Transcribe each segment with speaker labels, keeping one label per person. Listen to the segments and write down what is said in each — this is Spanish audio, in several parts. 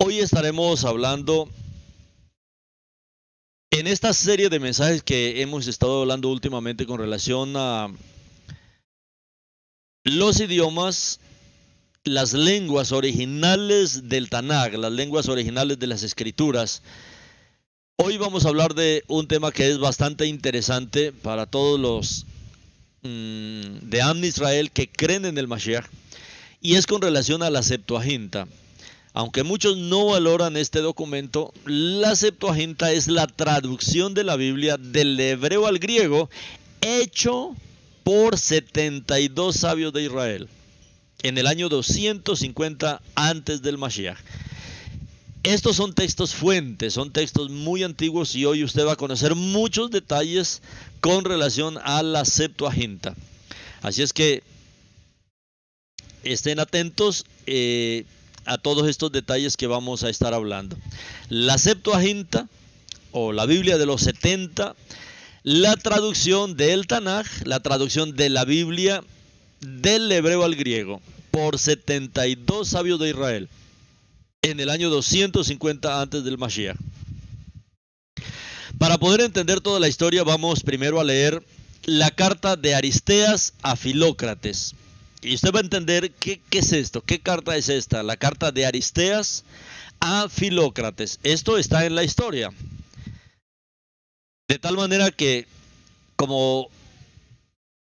Speaker 1: Hoy estaremos hablando en esta serie de mensajes que hemos estado hablando últimamente con relación a los idiomas, las lenguas originales del Tanaj, las lenguas originales de las Escrituras. Hoy vamos a hablar de un tema que es bastante interesante para todos los de Am Israel que creen en el Mashiach, y es con relación a la Septuaginta. Aunque muchos no valoran este documento, la Septuaginta es la traducción de la Biblia del hebreo al griego hecho por 72 sabios de Israel en el año 250 antes del Mashiach. Estos son textos fuentes, son textos muy antiguos, y hoy usted va a conocer muchos detalles con relación a la Septuaginta. Así es que estén atentos a todos estos detalles que vamos a estar hablando. La Septuaginta, o la Biblia de los 70, la traducción del Tanaj, la traducción de la Biblia del hebreo al griego, por 72 sabios de Israel, en el año 250 antes del Mashiach. Para poder entender toda la historia, vamos primero a leer la carta de Aristeas a Filócrates. Y usted va a entender qué es esto, qué carta es esta, la carta de Aristeas a Filócrates. Esto está en la historia. De tal manera que, como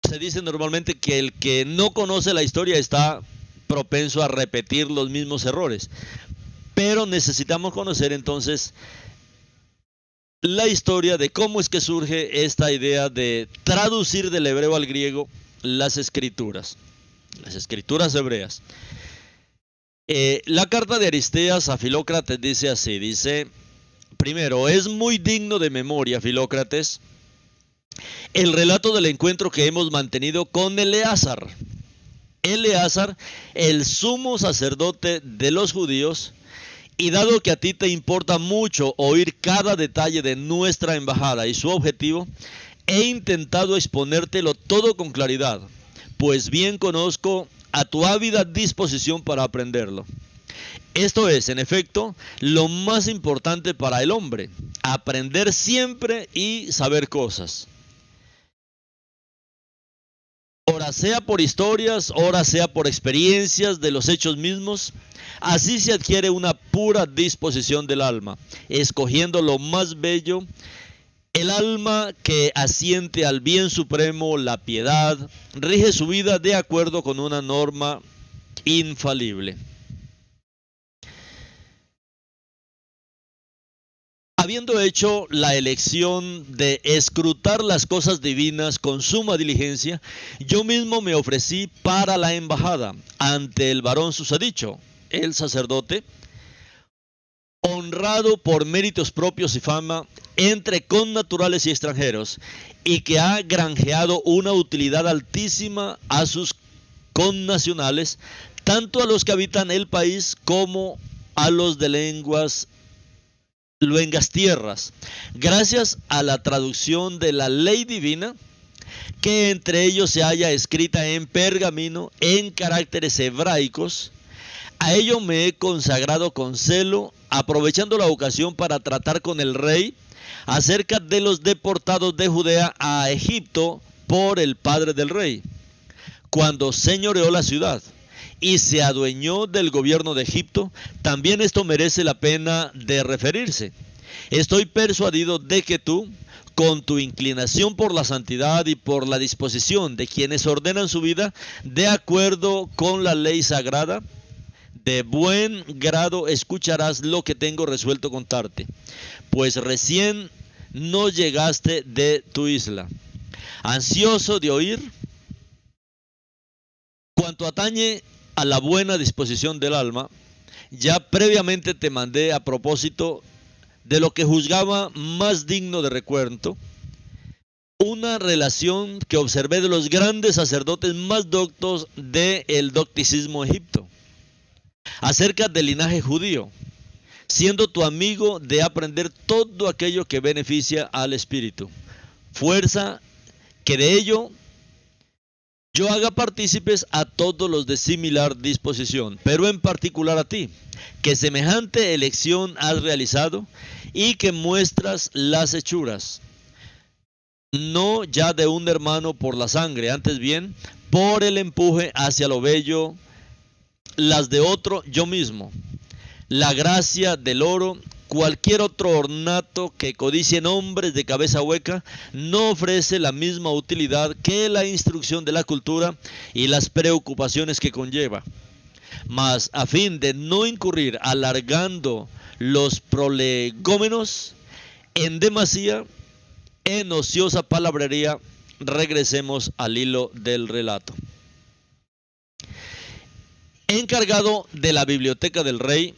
Speaker 1: se dice normalmente, que el que no conoce la historia está propenso a repetir los mismos errores. Pero necesitamos conocer entonces la historia de cómo es que surge esta idea de traducir del hebreo al griego las escrituras hebreas. La carta de Aristeas a Filócrates dice así, dice: primero, es muy digno de memoria, Filócrates, el relato del encuentro que hemos mantenido con Eleazar, el sumo sacerdote de los judíos, y dado que a ti te importa mucho oír cada detalle de nuestra embajada y su objetivo, he intentado exponértelo todo con claridad, pues bien conozco a tu ávida disposición para aprenderlo. Esto es, en efecto, lo más importante para el hombre: aprender siempre y saber cosas. Ora sea por historias, ora sea por experiencias de los hechos mismos, así se adquiere una pura disposición del alma, escogiendo lo más bello. El alma que asiente al bien supremo, la piedad, rige su vida de acuerdo con una norma infalible. Habiendo hecho la elección de escrutar las cosas divinas con suma diligencia, yo mismo me ofrecí para la embajada ante el varón susodicho, el sacerdote, honrado por méritos propios y fama entre connaturales y extranjeros, y que ha granjeado una utilidad altísima a sus connacionales, tanto a los que habitan el país como a los de luengas tierras, gracias a la traducción de la ley divina, que entre ellos se halla escrita en pergamino en caracteres hebraicos. A ello me he consagrado con celo, aprovechando la ocasión para tratar con el rey acerca de los deportados de Judea a Egipto por el padre del rey, cuando señoreó la ciudad y se adueñó del gobierno de Egipto. También esto merece la pena de referirse. Estoy persuadido de que tú, con tu inclinación por la santidad y por la disposición de quienes ordenan su vida de acuerdo con la ley sagrada, de buen grado escucharás lo que tengo resuelto contarte, pues recién no llegaste de tu isla, ansioso de oír cuanto atañe a la buena disposición del alma. Ya previamente te mandé a propósito de lo que juzgaba más digno de recuento, una relación que observé de los grandes sacerdotes más doctos del docticismo egipto, acerca del linaje judío, siendo tu amigo de aprender todo aquello que beneficia al espíritu, fuerza que de ello yo haga partícipes a todos los de similar disposición, pero en particular a ti, que semejante elección has realizado y que muestras las hechuras, no ya de un hermano por la sangre, antes bien por el empuje hacia lo bello, las de otro yo mismo, la gracia del oro, cualquier otro ornato que codicien hombres de cabeza hueca, no ofrece la misma utilidad que la instrucción de la cultura y las preocupaciones que conlleva. Mas a fin de no incurrir alargando los prolegómenos en demasía, en ociosa palabrería, regresemos al hilo del relato. Encargado de la biblioteca del rey,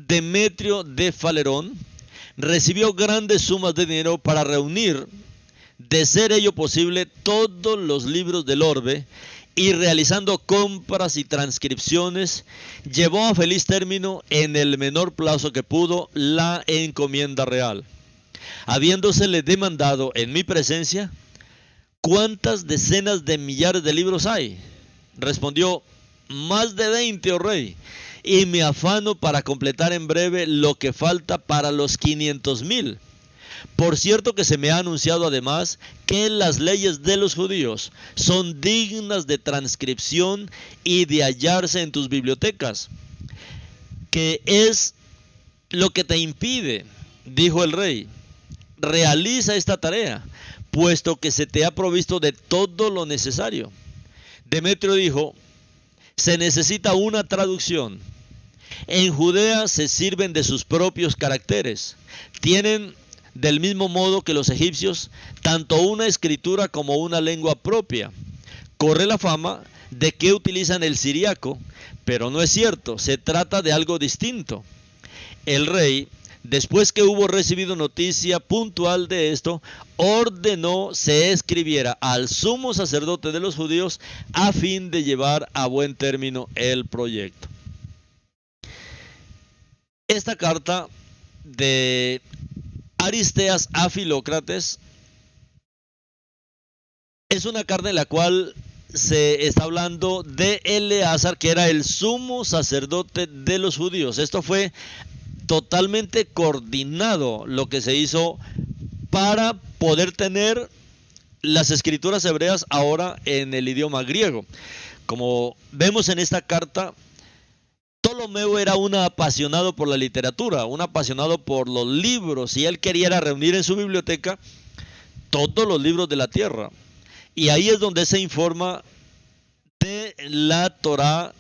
Speaker 1: Demetrio de Falerón recibió grandes sumas de dinero para reunir, de ser ello posible, todos los libros del orbe, y realizando compras y transcripciones, llevó a feliz término en el menor plazo que pudo la encomienda real. Habiéndosele demandado en mi presencia, ¿cuántas decenas de millares de libros hay? Respondió, más de 20, oh rey, y me afano para completar en breve lo que falta para los 500,000. Por cierto que se me ha anunciado además que las leyes de los judíos son dignas de transcripción y de hallarse en tus bibliotecas. ¿Qué es lo que te impide? Dijo el rey. Realiza esta tarea, puesto que se te ha provisto de todo lo necesario. Demetrio dijo, se necesita una traducción. En Judea se sirven de sus propios caracteres. Tienen, del mismo modo que los egipcios, tanto una escritura como una lengua propia. Corre la fama de que utilizan el siriaco, pero no es cierto, se trata de algo distinto. El rey, después que hubo recibido noticia puntual de esto, ordenó se escribiera al sumo sacerdote de los judíos a fin de llevar a buen término el proyecto. Esta carta de Aristeas a Filócrates es una carta en la cual se está hablando de Eleazar, que era el sumo sacerdote de los judíos. Esto fue totalmente coordinado, lo que se hizo para poder tener las escrituras hebreas ahora en el idioma griego. Como vemos en esta carta, Ptolomeo era un apasionado por la literatura, un apasionado por los libros, y él quería reunir en su biblioteca todos los libros de la tierra. Y ahí es donde se informa de la Torá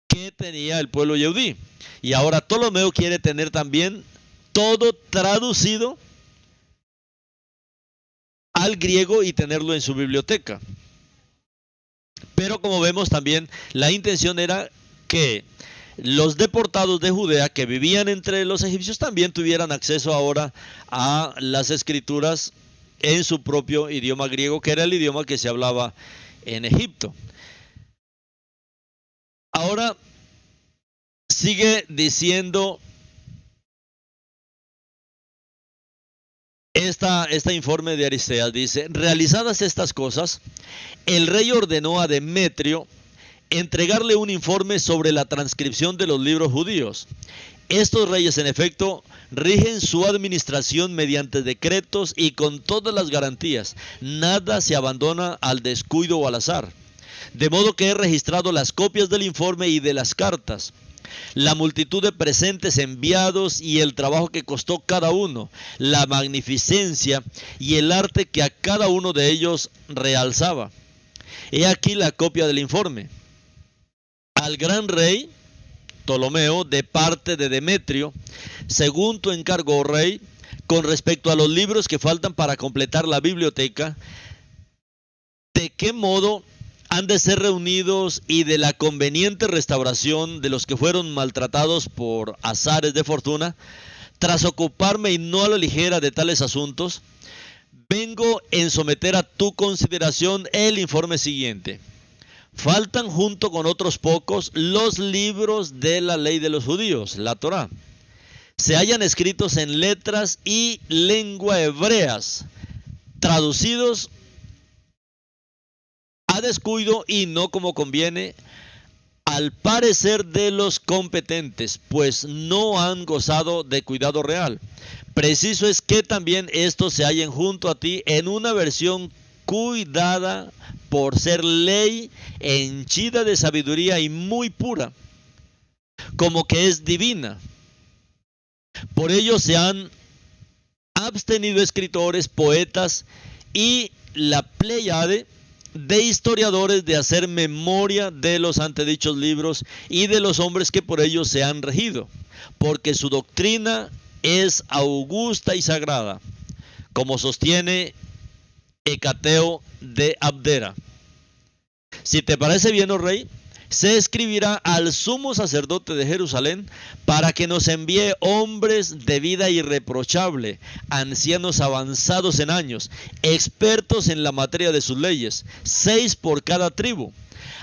Speaker 1: que tenía el pueblo yehudí. Y ahora Ptolomeo quiere tener también todo traducido al griego y tenerlo en su biblioteca. Pero como vemos también, la intención era que los deportados de Judea que vivían entre los egipcios también tuvieran acceso ahora a las escrituras en su propio idioma griego, que era el idioma que se hablaba en Egipto. Ahora sigue diciendo este informe de Aristeas, dice, realizadas estas cosas, el rey ordenó a Demetrio entregarle un informe sobre la transcripción de los libros judíos. Estos reyes, en efecto, rigen su administración mediante decretos y con todas las garantías. Nada se abandona al descuido o al azar. De modo que he registrado las copias del informe y de las cartas, la multitud de presentes enviados y el trabajo que costó cada uno, la magnificencia y el arte que a cada uno de ellos realzaba. He aquí la copia del informe. Al gran rey Ptolomeo, de parte de Demetrio, según tu encargo, oh rey, con respecto a los libros que faltan para completar la biblioteca, de qué modo han de ser reunidos y de la conveniente restauración de los que fueron maltratados por azares de fortuna, tras ocuparme y no a la ligera de tales asuntos, vengo en someter a tu consideración el informe siguiente. Faltan junto con otros pocos los libros de la ley de los judíos, la Torá. Se hallan escritos en letras y lengua hebreas, traducidos a descuido y no como conviene al parecer de los competentes, pues no han gozado de cuidado real. Preciso es que también estos se hallen junto a ti en una versión cuidada por ser ley, henchida de sabiduría y muy pura, como que es divina. Por ello se han abstenido escritores, poetas y la pléyade de historiadores de hacer memoria de los antedichos libros y de los hombres que por ellos se han regido, porque su doctrina es augusta y sagrada, como sostiene Hecateo de Abdera. Si te parece bien, oh rey, se escribirá al sumo sacerdote de Jerusalén para que nos envíe hombres de vida irreprochable, ancianos avanzados en años, expertos en la materia de sus leyes, 6 por cada tribu,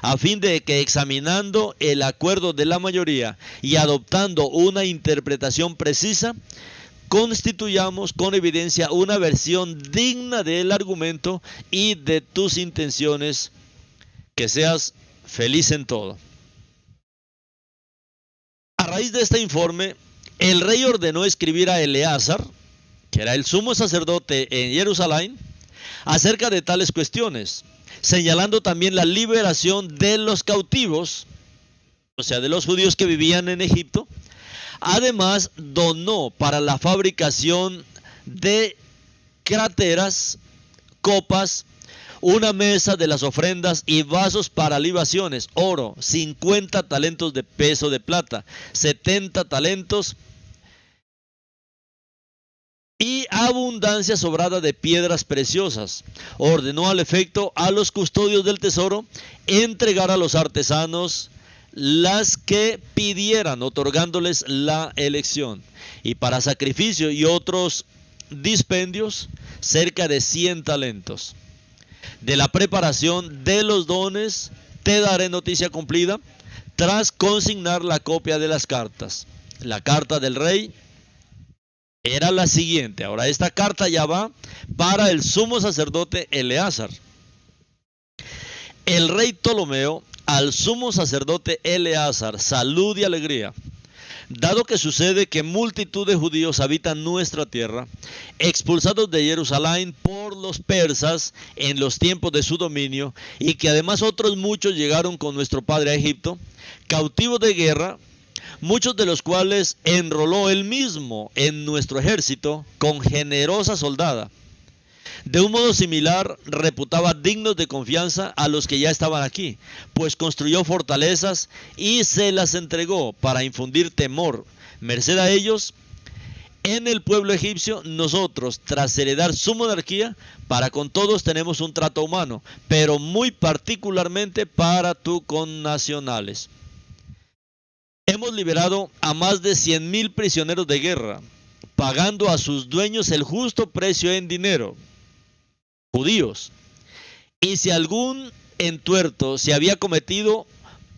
Speaker 1: a fin de que examinando el acuerdo de la mayoría y adoptando una interpretación precisa, constituyamos con evidencia una versión digna del argumento y de tus intenciones, que seas feliz en todo. A raíz de este informe, el rey ordenó escribir a Eleazar, que era el sumo sacerdote en Jerusalén, acerca de tales cuestiones, señalando también la liberación de los cautivos, o sea, de los judíos que vivían en Egipto. Además, donó para la fabricación de cráteras, copas, una mesa de las ofrendas y vasos para libaciones, oro, 50 talentos de peso de plata, 70 talentos y abundancia sobrada de piedras preciosas. Ordenó al efecto a los custodios del tesoro entregar a los artesanos las que pidieran, otorgándoles la elección. Y para sacrificio y otros dispendios, cerca de 100 talentos. De la preparación de los dones te daré noticia cumplida tras consignar la copia de las cartas. La carta del rey era la siguiente. Ahora esta carta ya va para el sumo sacerdote Eleazar. El rey Ptolomeo al sumo sacerdote Eleazar, salud y alegría. Dado que sucede que multitud de judíos habitan nuestra tierra, expulsados de Jerusalén por los persas en los tiempos de su dominio, y que además otros muchos llegaron con nuestro padre a Egipto, cautivos de guerra, muchos de los cuales enroló él mismo en nuestro ejército con generosa soldada. De un modo similar, reputaba dignos de confianza a los que ya estaban aquí, pues construyó fortalezas y se las entregó para infundir temor. Merced a ellos, en el pueblo egipcio, nosotros, tras heredar su monarquía, para con todos tenemos un trato humano, pero muy particularmente para tus connacionales. Hemos liberado a más de 100,000 prisioneros de guerra, pagando a sus dueños el justo precio en dinero, judíos, y si algún entuerto se había cometido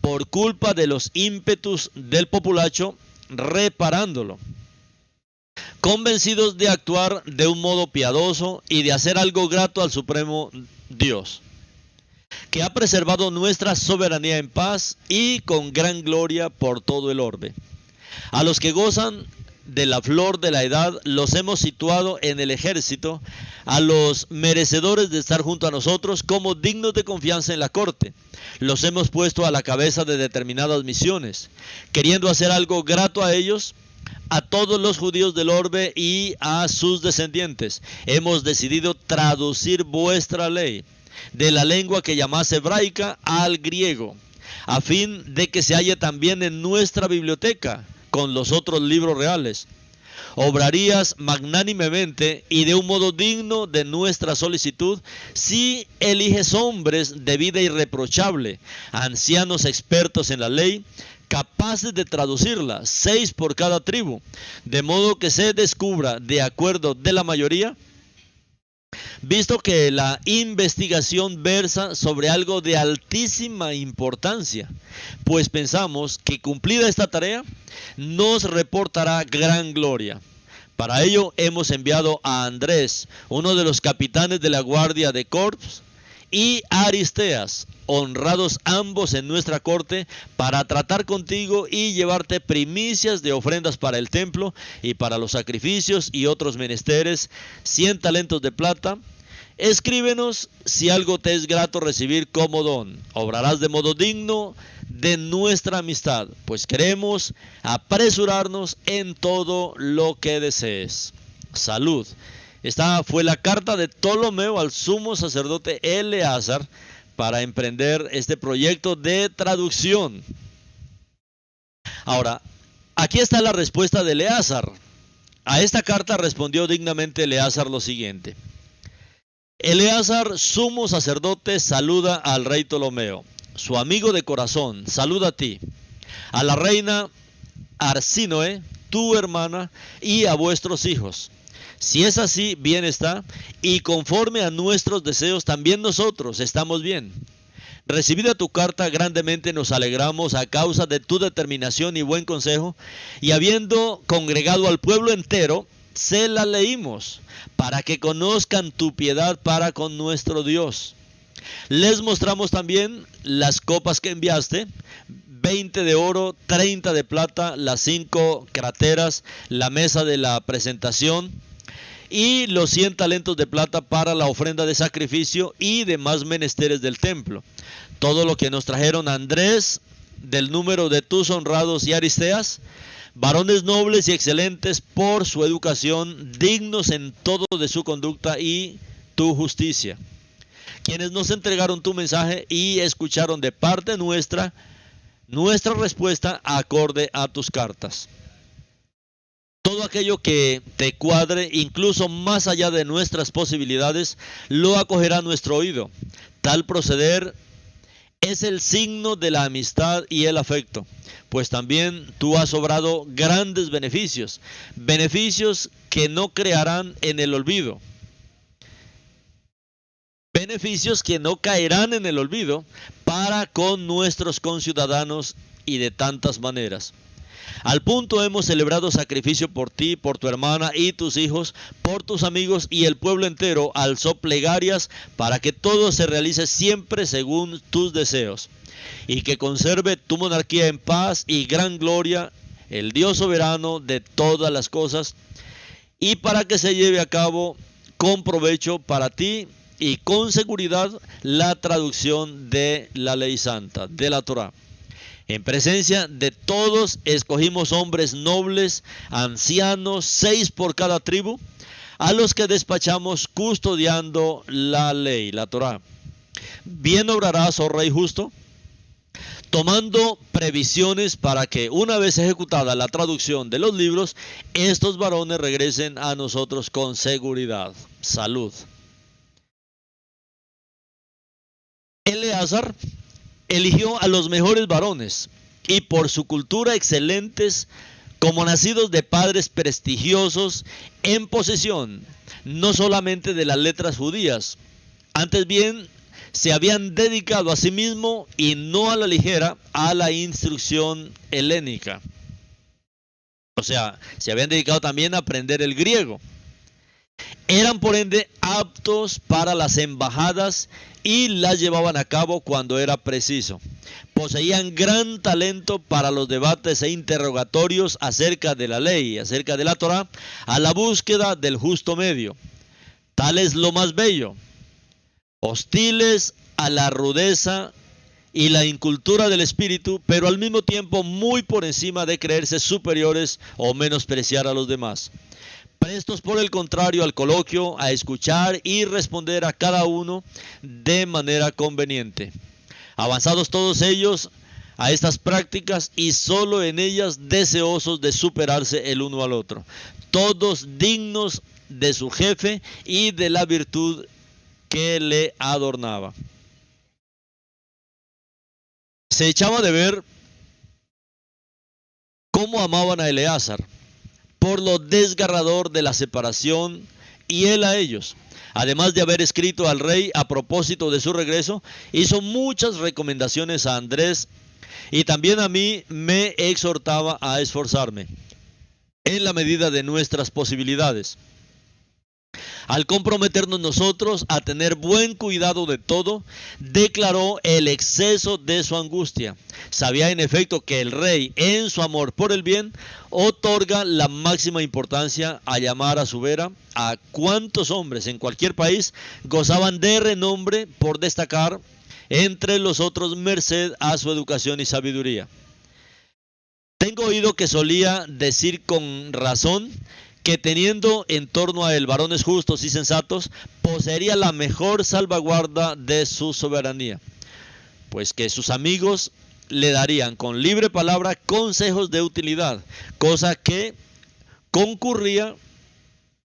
Speaker 1: por culpa de los ímpetus del populacho, reparándolo, convencidos de actuar de un modo piadoso y de hacer algo grato al Supremo Dios, que ha preservado nuestra soberanía en paz y con gran gloria por todo el orbe. A los que gozan de la flor de la edad los hemos situado en el ejército, a los merecedores de estar junto a nosotros como dignos de confianza en la corte. Los hemos puesto a la cabeza de determinadas misiones, queriendo hacer algo grato a ellos, a todos los judíos del orbe y a sus descendientes. Hemos decidido traducir vuestra ley de la lengua que llamás hebraica al griego, a fin de que se halle también en nuestra biblioteca con los otros libros reales. Obrarías magnánimemente y de un modo digno de nuestra solicitud si eliges hombres de vida irreprochable, ancianos expertos en la ley, capaces de traducirla, 6 por cada tribu, de modo que se descubra de acuerdo de la mayoría, visto que la investigación versa sobre algo de altísima importancia, pues pensamos que cumplida esta tarea nos reportará gran gloria. Para ello hemos enviado a Andrés, uno de los capitanes de la guardia de Corps, y Aristeas, honrados ambos en nuestra corte, para tratar contigo y llevarte primicias de ofrendas para el templo y para los sacrificios y otros menesteres, 100 talentos de plata. Escríbenos si algo te es grato recibir como don. Obrarás de modo digno de nuestra amistad, pues queremos apresurarnos en todo lo que desees. Salud. Esta fue la carta de Ptolomeo al sumo sacerdote Eleazar para emprender este proyecto de traducción. Ahora, aquí está la respuesta de Eleazar. A esta carta respondió dignamente Eleazar lo siguiente. Eleazar, sumo sacerdote, saluda al rey Ptolomeo, su amigo de corazón, saluda a ti, a la reina Arsínoe, tu hermana, y a vuestros hijos. Si es así, bien está, y conforme a nuestros deseos, también nosotros estamos bien. Recibida tu carta, grandemente nos alegramos a causa de tu determinación y buen consejo, y habiendo congregado al pueblo entero, se la leímos, para que conozcan tu piedad para con nuestro Dios. Les mostramos también las copas que enviaste, 20 de oro, 30 de plata, las 5 crateras, la mesa de la presentación, y los 100 talentos de plata para la ofrenda de sacrificio y demás menesteres del templo. Todo lo que nos trajeron Andrés, del número de tus honrados, y Aristeas, varones nobles y excelentes por su educación, dignos en todo de su conducta y tu justicia, quienes nos entregaron tu mensaje y escucharon de parte nuestra respuesta acorde a tus cartas. Todo aquello que te cuadre, incluso más allá de nuestras posibilidades, lo acogerá nuestro oído. Tal proceder es el signo de la amistad y el afecto, pues también tú has obrado grandes beneficios, beneficios que no crearán en el olvido, beneficios que no caerán en el olvido para con nuestros conciudadanos y de tantas maneras. Al punto hemos celebrado sacrificio por ti, por tu hermana y tus hijos, por tus amigos, y el pueblo entero alzó plegarias para que todo se realice siempre según tus deseos, y que conserve tu monarquía en paz y gran gloria el Dios soberano de todas las cosas, y para que se lleve a cabo con provecho para ti y con seguridad la traducción de la ley santa, de la Torá. En presencia de todos escogimos hombres nobles, ancianos, 6 por cada tribu, a los que despachamos custodiando la ley, la Torá. Bien obrarás, oh rey justo, tomando previsiones para que, una vez ejecutada la traducción de los libros, estos varones regresen a nosotros con seguridad. Salud. Eleazar eligió a los mejores varones, y por su cultura excelentes, como nacidos de padres prestigiosos, en posesión no solamente de las letras judías, antes bien se habían dedicado a sí mismo, y no a la ligera, a la instrucción helénica. O sea, se habían dedicado también a aprender el griego. Eran por ende aptos para las embajadas y las llevaban a cabo cuando era preciso. Poseían gran talento para los debates e interrogatorios acerca de la ley, acerca de la Torá, a la búsqueda del justo medio. Tal es lo más bello. Hostiles a la rudeza y la incultura del espíritu, pero al mismo tiempo muy por encima de creerse superiores o menospreciar a los demás. Prestos por el contrario al coloquio, a escuchar y responder a cada uno de manera conveniente. Avanzados todos ellos a estas prácticas, y solo en ellas deseosos de superarse el uno al otro. Todos dignos de su jefe y de la virtud que le adornaba. Se echaba de ver cómo amaban a Eleazar, por lo desgarrador de la separación, y él a ellos. Además de haber escrito al rey a propósito de su regreso, hizo muchas recomendaciones a Andrés, y también a mí me exhortaba a esforzarme en la medida de nuestras posibilidades. Al comprometernos nosotros a tener buen cuidado de todo, declaró el exceso de su angustia. Sabía en efecto que el rey, en su amor por el bien, otorga la máxima importancia a llamar a su vera a cuantos hombres en cualquier país gozaban de renombre por destacar entre los otros merced a su educación y sabiduría. Tengo oído que solía decir con razón que teniendo en torno a él varones justos y sensatos, poseería la mejor salvaguarda de su soberanía, pues que sus amigos le darían con libre palabra consejos de utilidad, cosa que concurría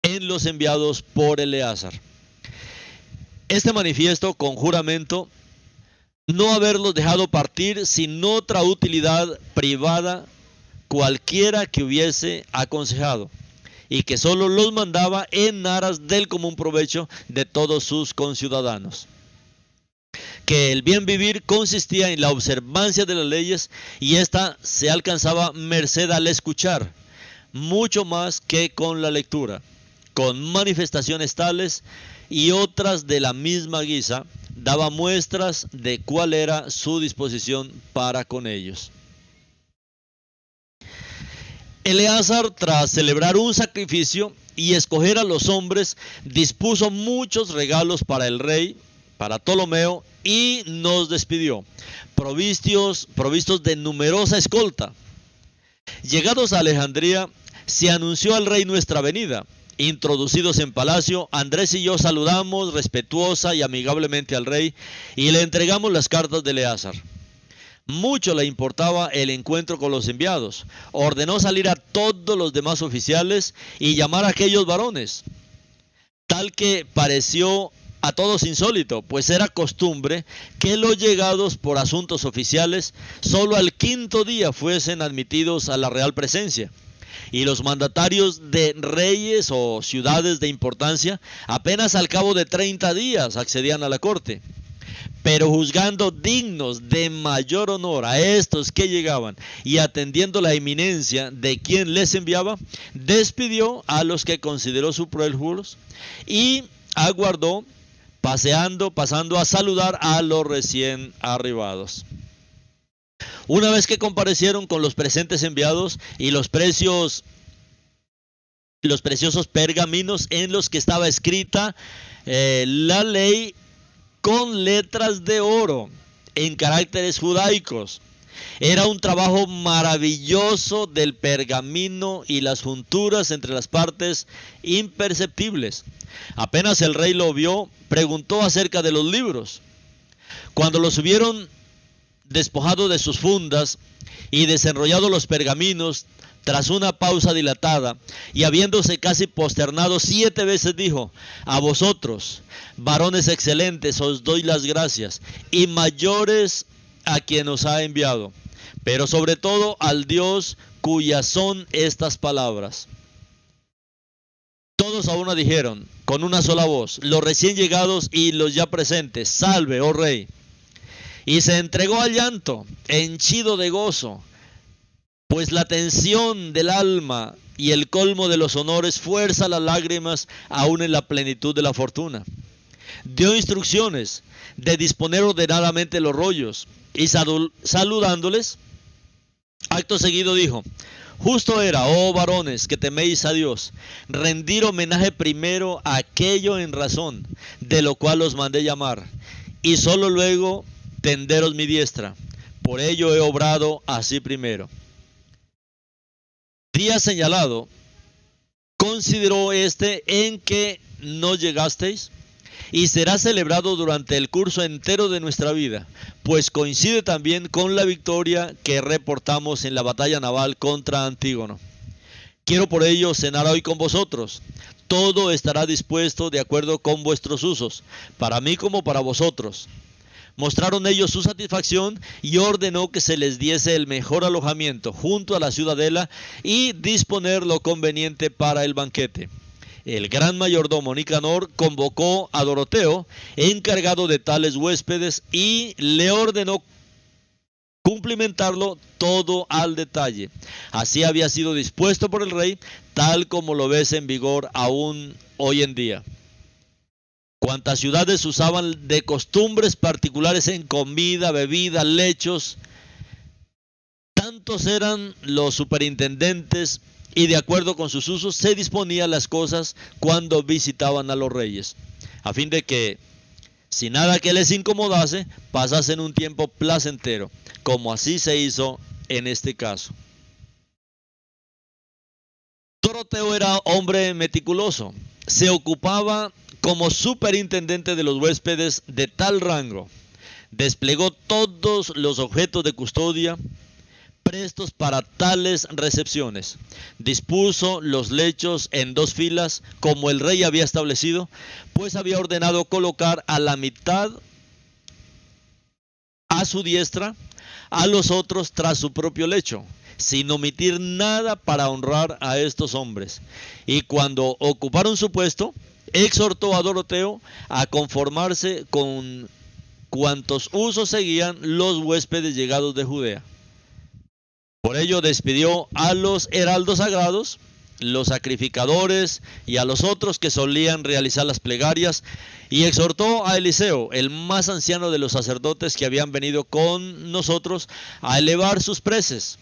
Speaker 1: en los enviados por Eleazar. Este manifiesto con juramento no haberlos dejado partir sin otra utilidad privada cualquiera que hubiese aconsejado, y que solo los mandaba en aras del común provecho de todos sus conciudadanos. Que el bien vivir consistía en la observancia de las leyes, y ésta se alcanzaba merced al escuchar, mucho más que con la lectura, con manifestaciones tales y otras de la misma guisa, daba muestras de cuál era su disposición para con ellos. Eleazar, tras celebrar un sacrificio y escoger a los hombres, dispuso muchos regalos para el rey, para Ptolomeo, y nos despidió, provistos de numerosa escolta. Llegados a Alejandría, se anunció al rey nuestra venida. Introducidos en palacio, Andrés y yo saludamos respetuosa y amigablemente al rey y le entregamos las cartas de Eleazar. Mucho le importaba el encuentro con los enviados. Ordenó salir a todos los demás oficiales y llamar a aquellos varones, tal que pareció a todos insólito, pues era costumbre que los llegados por asuntos oficiales solo al quinto día fuesen admitidos a la real presencia, y los mandatarios de reyes o ciudades de importancia apenas al cabo de 30 días accedían a la corte. Pero juzgando dignos de mayor honor a estos que llegaban y atendiendo la eminencia de quien les enviaba, despidió a los que consideró superfluos y aguardó, pasando a saludar a los recién arribados. Una vez que comparecieron con los presentes enviados y los preciosos pergaminos en los que estaba escrita la ley con letras de oro en caracteres judaicos. Era un trabajo maravilloso del pergamino y las junturas entre las partes imperceptibles. Apenas el rey lo vio, preguntó acerca de los libros. Cuando los hubieron despojado de sus fundas y desenrollado los pergaminos, tras una pausa dilatada, y habiéndose casi posternado 7 veces, dijo: a vosotros, varones excelentes, os doy las gracias, y mayores a quien os ha enviado, pero sobre todo al Dios cuyas son estas palabras. Todos a una dijeron, con una sola voz, los recién llegados y los ya presentes: salve, oh rey. Y se entregó al llanto, henchido de gozo, pues la tensión del alma y el colmo de los honores fuerza las lágrimas aún en la plenitud de la fortuna. Dio instrucciones de disponer ordenadamente los rollos y saludándoles, acto seguido dijo: justo era, oh varones, que teméis a Dios, rendir homenaje primero a aquello en razón de lo cual os mandé llamar, y solo luego tenderos mi diestra. Por ello he obrado así primero. Día señalado, consideró en que no llegasteis, y será celebrado durante el curso entero de nuestra vida, pues coincide también con la victoria que reportamos en la batalla naval contra Antígono. Quiero por ello cenar hoy con vosotros. Todo estará dispuesto de acuerdo con vuestros usos, para mí como para vosotros. Mostraron ellos su satisfacción y ordenó que se les diese el mejor alojamiento junto a la ciudadela y disponer lo conveniente para el banquete. El gran mayordomo Nicanor convocó a Doroteo, encargado de tales huéspedes, y le ordenó cumplimentarlo todo al detalle. Así había sido dispuesto por el rey, tal como lo ves en vigor aún hoy en día. Cuantas ciudades usaban de costumbres particulares en comida, bebida, lechos, tantos eran los superintendentes y de acuerdo con sus usos se disponían las cosas cuando visitaban a los reyes, a fin de que, sin nada que les incomodase, pasasen un tiempo placentero, como así se hizo en este caso. Doroteo era hombre meticuloso, se ocupaba como superintendente de los huéspedes de tal rango, desplegó todos los objetos de custodia prestos para tales recepciones. Dispuso los lechos en 2 filas, como el rey había establecido, pues había ordenado colocar a la mitad a su diestra, a los otros tras su propio lecho, sin omitir nada para honrar a estos hombres. Y cuando ocuparon su puesto, exhortó a Doroteo a conformarse con cuantos usos seguían los huéspedes llegados de Judea. Por ello despidió a los heraldos sagrados, los sacrificadores y a los otros que solían realizar las plegarias, y exhortó a Eliseo, el más anciano de los sacerdotes que habían venido con nosotros, a elevar sus preces.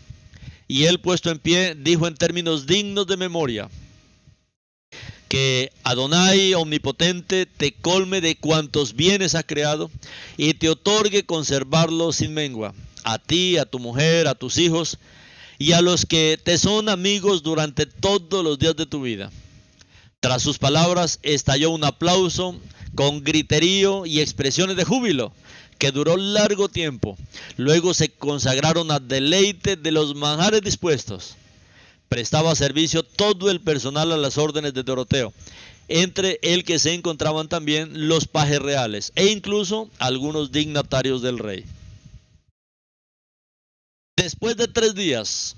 Speaker 1: Y él, puesto en pie, dijo en términos dignos de memoria: que Adonai omnipotente te colme de cuantos bienes ha creado y te otorgue conservarlos sin mengua, a ti, a tu mujer, a tus hijos y a los que te son amigos durante todos los días de tu vida. Tras sus palabras estalló un aplauso con griterío y expresiones de júbilo que duró largo tiempo. Luego se consagraron a deleite de los manjares dispuestos. Prestaba servicio todo el personal a las órdenes de Doroteo, entre el que se encontraban también los pajes reales e incluso algunos dignatarios del rey. Después de 3 días,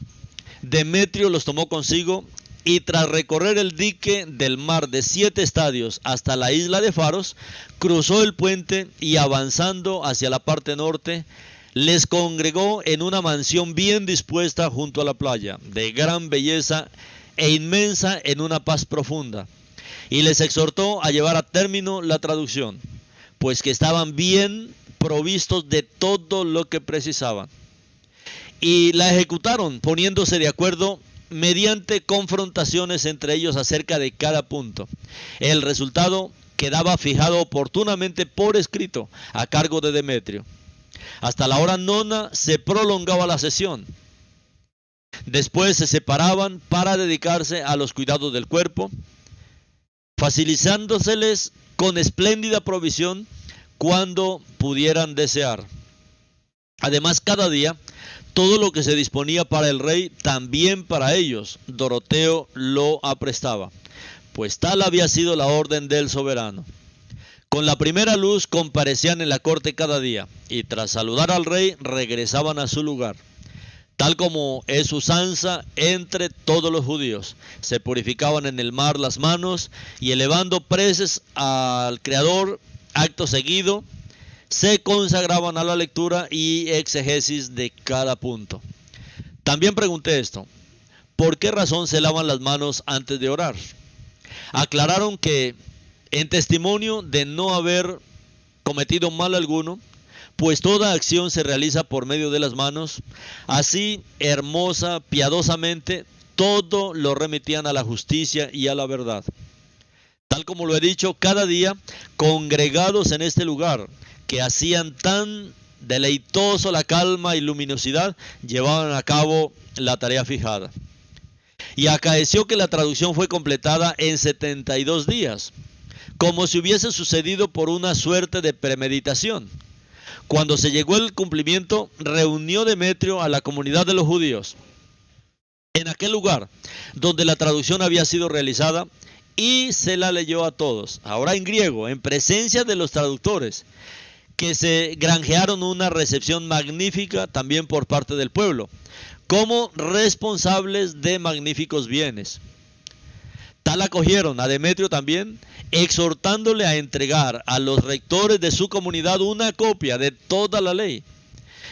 Speaker 1: Demetrio los tomó consigo y tras recorrer el dique del mar de 7 estadios hasta la isla de Faros, cruzó el puente y avanzando hacia la parte norte, les congregó en una mansión bien dispuesta junto a la playa, de gran belleza e inmensa en una paz profunda, y les exhortó a llevar a término la traducción, pues que estaban bien provistos de todo lo que precisaban. Y la ejecutaron poniéndose de acuerdo mediante confrontaciones entre ellos acerca de cada punto. El resultado quedaba fijado oportunamente por escrito a cargo de Demetrio. Hasta la hora 9 se prolongaba la sesión. Después se separaban para dedicarse a los cuidados del cuerpo, facilitándoseles con espléndida provisión cuando pudieran desear. Además, cada día, todo lo que se disponía para el rey, también para ellos, Doroteo lo aprestaba, pues tal había sido la orden del soberano. Con la primera luz comparecían en la corte cada día, y tras saludar al rey regresaban a su lugar. Tal como es usanza entre todos los judíos, se purificaban en el mar las manos, y elevando preces al Creador, acto seguido, se consagraban a la lectura y exegesis de cada punto. También pregunté esto: ¿por qué razón se lavan las manos antes de orar? Aclararon que en testimonio de no haber cometido mal alguno, pues toda acción se realiza por medio de las manos, así hermosa, piadosamente, todo lo remitían a la justicia y a la verdad. Tal como lo he dicho, cada día, congregados en este lugar, que hacían tan deleitoso la calma y luminosidad, llevaban a cabo la tarea fijada. Y acaeció que la traducción fue completada en 72 días, como si hubiese sucedido por una suerte de premeditación. Cuando se llegó el cumplimiento, reunió Demetrio a la comunidad de los judíos en aquel lugar donde la traducción había sido realizada, y se la leyó a todos, ahora en griego, en presencia de los traductores, que se granjearon una recepción magnífica también por parte del pueblo, como responsables de magníficos bienes. Tal acogieron a Demetrio también, exhortándole a entregar a los rectores de su comunidad una copia de toda la ley.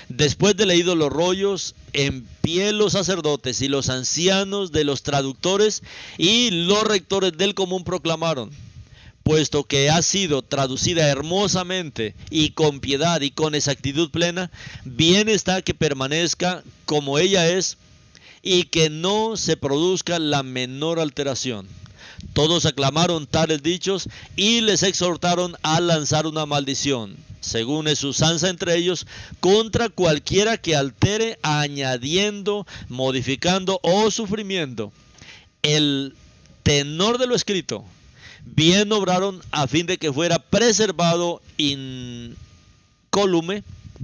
Speaker 1: Después de leídos los rollos, en pie los sacerdotes y los ancianos de los traductores y los rectores del común proclamaron: puesto que ha sido traducida hermosamente y con piedad y con exactitud plena, bien está que permanezca como ella es y que no se produzca la menor alteración. Todos aclamaron tales dichos y les exhortaron a lanzar una maldición, según es usanza entre ellos, contra cualquiera que altere, añadiendo, modificando o suprimiendo el tenor de lo escrito. Bien obraron a fin de que fuera preservado incólume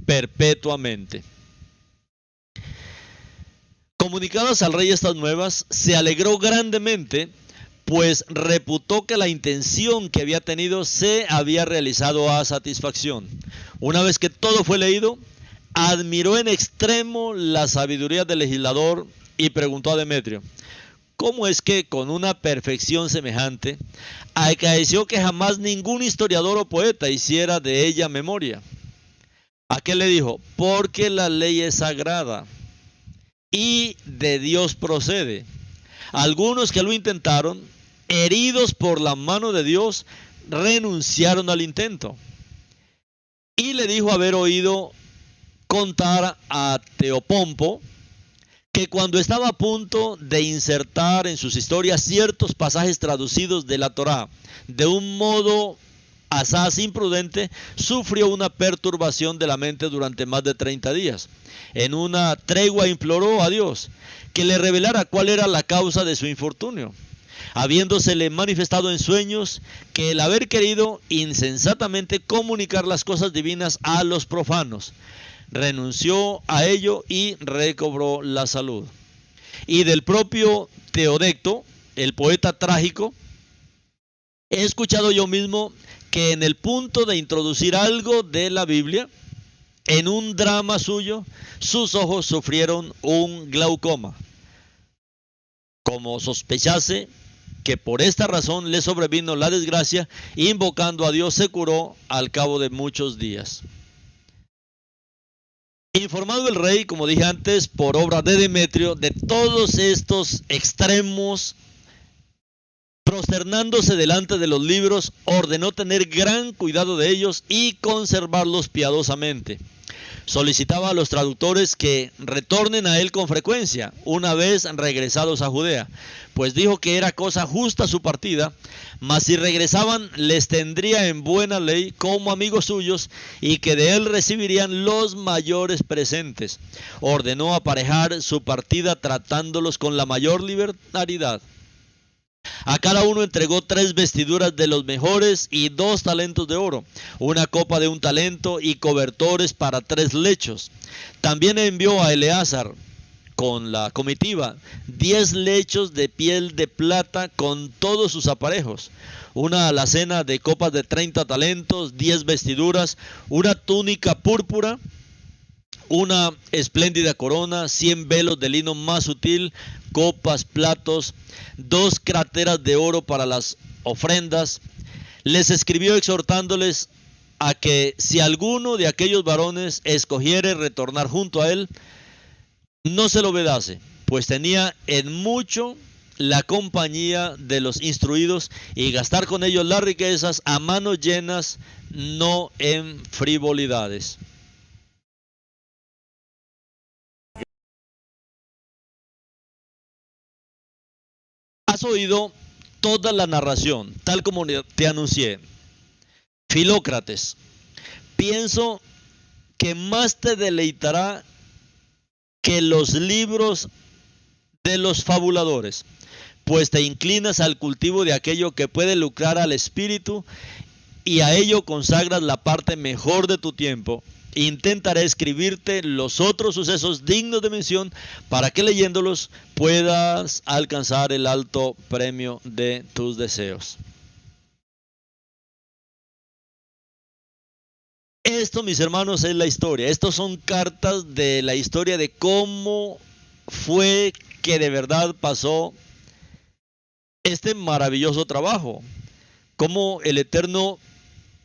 Speaker 1: perpetuamente. Comunicadas al rey estas nuevas, se alegró grandemente, pues reputó que la intención que había tenido se había realizado a satisfacción. Una vez que todo fue leído, admiró en extremo la sabiduría del legislador y preguntó a Demetrio: ¿cómo es que con una perfección semejante acaeció que jamás ningún historiador o poeta hiciera de ella memoria? Aquel le dijo: porque la ley es sagrada y de Dios procede. Algunos que lo intentaron, heridos por la mano de Dios, renunciaron al intento. Y le dijo haber oído contar a Teopompo que cuando estaba a punto de insertar en sus historias ciertos pasajes traducidos de la Torá de un modo asaz imprudente, sufrió una perturbación de la mente durante más de 30 días. En una tregua imploró a Dios que le revelara cuál era la causa de su infortunio, habiéndosele manifestado en sueños que el haber querido insensatamente comunicar las cosas divinas a los profanos, renunció a ello y recobró la salud. Y del propio Teodecto, el poeta trágico, he escuchado yo mismo que en el punto de introducir algo de la Biblia en un drama suyo, sus ojos sufrieron un glaucoma. Como sospechase que por esta razón le sobrevino la desgracia, invocando a Dios se curó al cabo de muchos días. Informado el rey, como dije antes, por obra de Demetrio, de todos estos extremos, prosternándose delante de los libros, ordenó tener gran cuidado de ellos y conservarlos piadosamente. Solicitaba a los traductores que retornen a él con frecuencia, una vez regresados a Judea, pues dijo que era cosa justa su partida, mas si regresaban les tendría en buena ley como amigos suyos y que de él recibirían los mayores presentes. Ordenó aparejar su partida tratándolos con la mayor liberalidad. A cada uno entregó 3 vestiduras de los mejores y 2 talentos de oro, una copa de 1 talento y cobertores para 3 lechos. También envió a Eleazar con la comitiva 10 lechos de piel de plata con todos sus aparejos, una alacena de copas de 30 talentos, 10 vestiduras, una túnica púrpura, una espléndida corona, 100 velos de lino más sutil, copas, platos, 2 cráteras de oro para las ofrendas. Les escribió exhortándoles a que si alguno de aquellos varones escogiere retornar junto a él, no se lo vedase, pues tenía en mucho la compañía de los instruidos y gastar con ellos las riquezas a manos llenas, no en frivolidades. Has oído toda la narración, tal como te anuncié. Filócrates, pienso que más te deleitará que los libros de los fabuladores, pues te inclinas al cultivo de aquello que puede lucrar al espíritu y a ello consagras la parte mejor de tu tiempo. Intentaré escribirte los otros sucesos dignos de mención para que leyéndolos puedas alcanzar el alto premio de tus deseos. Esto, mis hermanos, es la historia. Estos son cartas de la historia de cómo fue que de verdad pasó este maravilloso trabajo. Cómo el Eterno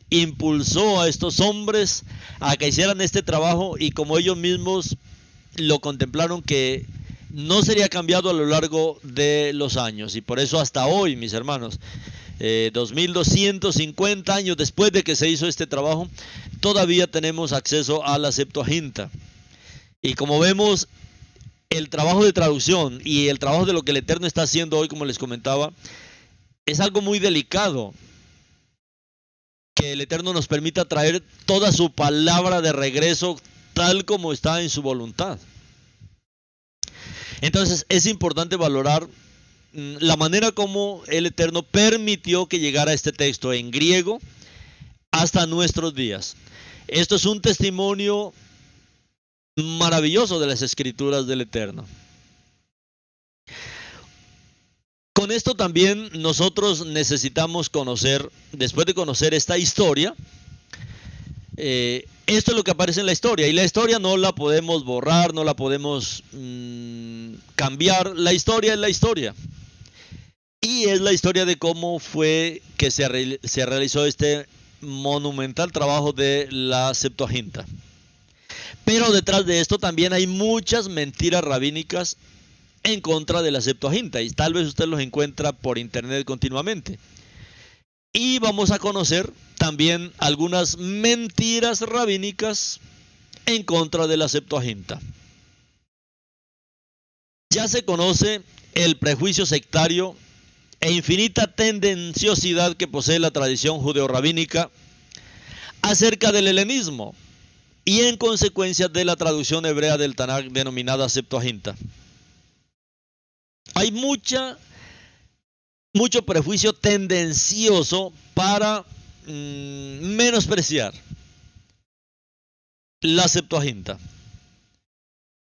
Speaker 1: impulsó a estos hombres a que hicieran este trabajo y como ellos mismos lo contemplaron que no sería cambiado a lo largo de los años. Y por eso hasta hoy, mis hermanos, 2250 años después de que se hizo este trabajo, todavía tenemos acceso a la Septuaginta. Y como vemos, el trabajo de traducción y el trabajo de lo que el Eterno está haciendo hoy, como les comentaba, es algo muy delicado. Que el Eterno nos permita traer toda su palabra de regreso tal como está en su voluntad. Entonces es importante valorar la manera como el Eterno permitió que llegara este texto en griego hasta nuestros días. Esto es un testimonio maravilloso de las escrituras del Eterno. Con esto también nosotros necesitamos conocer, después de conocer esta historia, esto es lo que aparece en la historia, y la historia no la podemos borrar, no la podemos cambiar. La historia es la historia, y es la historia de cómo fue que se realizó este monumental trabajo de la Septuaginta. Pero detrás de esto también hay muchas mentiras rabínicas en contra de la Septuaginta, y tal vez usted los encuentra por internet continuamente. Y vamos a conocer también algunas mentiras rabínicas en contra de la Septuaginta. Ya se conoce el prejuicio sectario e infinita tendenciosidad que posee la tradición judeo-rabínica acerca del helenismo y en consecuencia de la traducción hebrea del Tanaj denominada Septuaginta. Hay mucho prejuicio tendencioso para menospreciar la Septuaginta.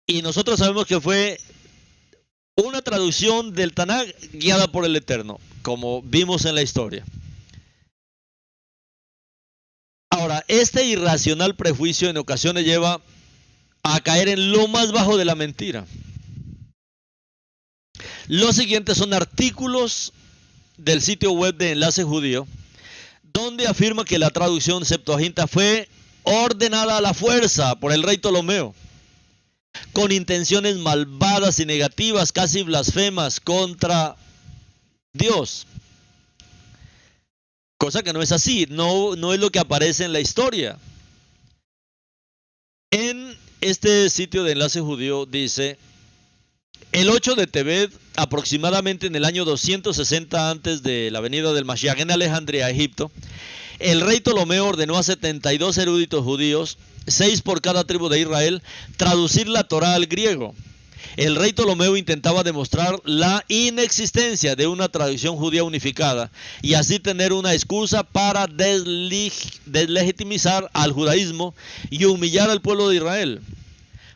Speaker 1: Y nosotros sabemos que fue una traducción del Tanaj guiada por el Eterno, como vimos en la historia. Ahora, este irracional prejuicio en ocasiones lleva a caer en lo más bajo de la mentira. Los siguientes son artículos del sitio web de Enlace Judío, donde afirma que la traducción Septuaginta fue ordenada a la fuerza por el rey Ptolomeo, con intenciones malvadas y negativas, casi blasfemas contra Dios. Cosa que no es así, no es lo que aparece en la historia. En este sitio de Enlace Judío dice: el 8 de Tebet, aproximadamente en el año 260 antes de la venida del Mashiach en Alejandría, Egipto, el rey Ptolomeo ordenó a 72 eruditos judíos, 6 por cada tribu de Israel, traducir la Torá al griego. El rey Ptolomeo intentaba demostrar la inexistencia de una traducción judía unificada y así tener una excusa para deslegitimizar al judaísmo y humillar al pueblo de Israel.